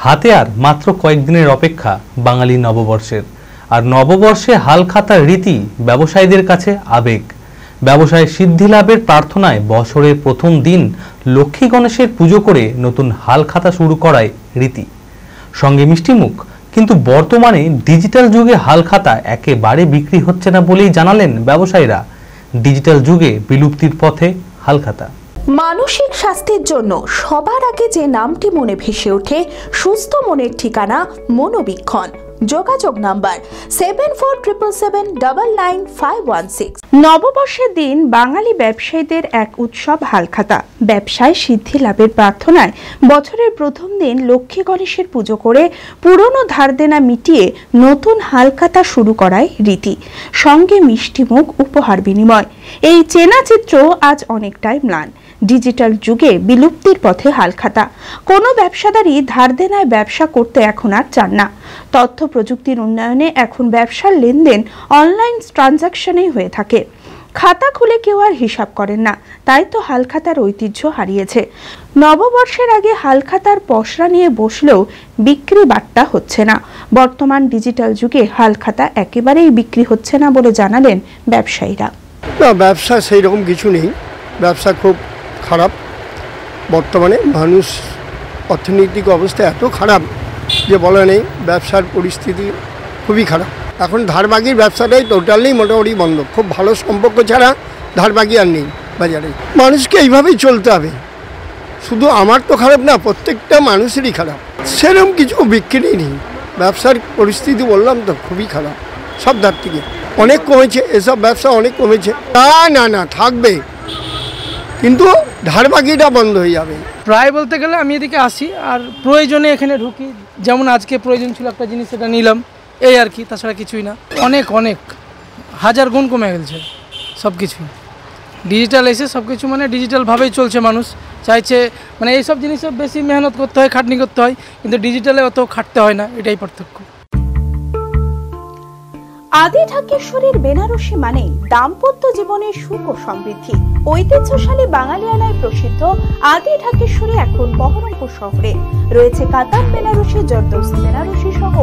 হাতে আর মাত্র কয়েকদিনের অপেক্ষা বাঙালি নববর্ষের। আর নববর্ষে হালখাতার রীতি ব্যবসায়ীদের কাছে আবেগ। ব্যবসায় সিদ্ধি লাভের প্রার্থনায় বছরের প্রথম দিন লক্ষ্মী গণেশের পুজো করে নতুন হালখাতা শুরু করায় রীতি, সঙ্গে মিষ্টিমুখ। কিন্তু বর্তমানে ডিজিটাল যুগে হালখাতা একেবারে বিক্রি হচ্ছে না বলেই জানালেন ব্যবসায়ীরা। ডিজিটাল যুগে বিলুপ্তির পথে হালখাতা। মানসিক স্বাস্থ্যের জন্য সবার আগে যে নামটি মনে ভেসে ওঠে, সুস্থ মনের ঠিকানা মনোবীক্ষণ। যোগাযোগ নাম্বার 7477799516। নববর্ষের দিন বাঙালি ব্যবসায়ীদের এক উৎসব হালখাতা। ব্যবসায় সিদ্ধি লাভের প্রার্থনায় বছরের প্রথম দিন লক্ষ্মী গণেশের পুজো করে পুরনো ধার দেনা মিটিয়ে নতুন হালখাতা শুরু করায় রীতি, সঙ্গে মিষ্টিমুখ উপহার বিনিময়। এই চেনা চিত্র আজ অনেকটাই ম্লান। ডিজিটাল যুগে বিলুপ্তির পথে হালখাতা। কোনো ব্যবসাদারই ধার দেনায় ব্যবসা করতে এখন আর চান না। তথ্য প্রযুক্তির উন্নয়নে এখন ব্যবসার লেনদেন অনলাইন ট্রানজাকশনেই হয়ে থাকে। খাতা খুলে কেউ আর হিসাব করেন না, তাই তো হালখাতার ঐতিহ্য হারিয়েছে। নববর্ষের আগে হালখাতার পসরা নিয়ে বসলেও বিক্রি বাট্টা হচ্ছে না। বর্তমান ডিজিটাল যুগে হালখাতা একেবারেই বিক্রি হচ্ছে না বলে জানালেন ব্যবসায়ীরা। ব্যবসা সেই রকম কিছু নেই, ব্যবসা খুব খারাপ। বর্তমানে মানুষ অর্থনৈতিক অবস্থা এত খারাপ যে বলা নেই, ব্যবসার পরিস্থিতি খুবই খারাপ। এখন ধারবাগির ব্যবসাটাই টোটালি মোটামুটি বন্ধ। খুব ভালো সম্পর্ক ছাড়া ধারবাগি আর নেই বাজারে। মানুষকে এইভাবেই চলতে হবে। শুধু আমার তো খারাপ না, প্রত্যেকটা মানুষেরই খারাপ। সেরকম কিছু বিক্রি নেই। ব্যবসার পরিস্থিতি বললাম তো খুবই খারাপ। সব ধার থেকে অনেক কমেছে, এসব ব্যবসা অনেক কমেছে। না থাকবে, কিন্তু ধারবাগিটা বন্ধ হয়ে যাবে। প্রায় বলতে গেলে আমি এদিকে আসি আর প্রয়োজনে এখানে ঢুকি। যেমন আজকে প্রয়োজন ছিল একটা জিনিস, সেটা নিলাম, এই আর কি, তাছাড়া কিছুই না। অনেক হাজার গুণ কমে গেছে সব কিছুই। ডিজিটাল এসে সব কিছু মানে ডিজিটালভাবেই চলছে। মানুষ চাইছে মানে এইসব জিনিসে বেশি মেহনত করতে হয়, খাটনি করতে হয়, কিন্তু ডিজিটালে অত খাটতে হয় না, এটাই পার্থক্য। আদি ঢাকেশ্বরীর বেনারসি মানে দাম্পত্য জীবনের সুখ ও সমৃদ্ধি। ঐতিহ্যশালী বাঙালিয়ানায় প্রসিদ্ধ আদি ঢাকেশ্বরী এখন বহরমপুর শহরে রয়েছে। কাতার বেনারসি, জরদোস্ত বেনারসি সহ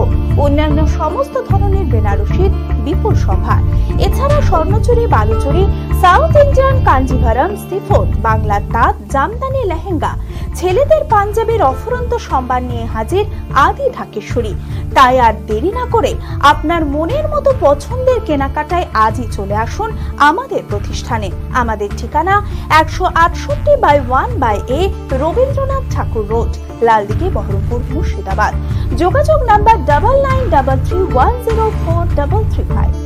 অন্যান্য সমস্ত ধরনের বেনারসির বিপুল সম্ভার। এছাড়া Swarnachuri, Baluchari, south Indian Kanjivaram, chiffon, বাংলার তাঁত, জামদানি, লেহেঙ্গা, ছেলেদের পাঞ্জাবের অফুরন্ত সম্ভার নিয়ে হাজির আদি ঢাকেশ্বরী। তাই আর দেরি না করে আপনার মনের মতো পছন্দের কেনাকাটায় আজই চলে আসুন আমাদের প্রতিষ্ঠানে। আমাদের ঠিকানা 168/1/A রবীন্দ্রনাথ ঠাকুর রোড, লালদিঘি, বহরমপুর, মুর্শিদাবাদ। যোগাযোগ নাম্বার 9933104335।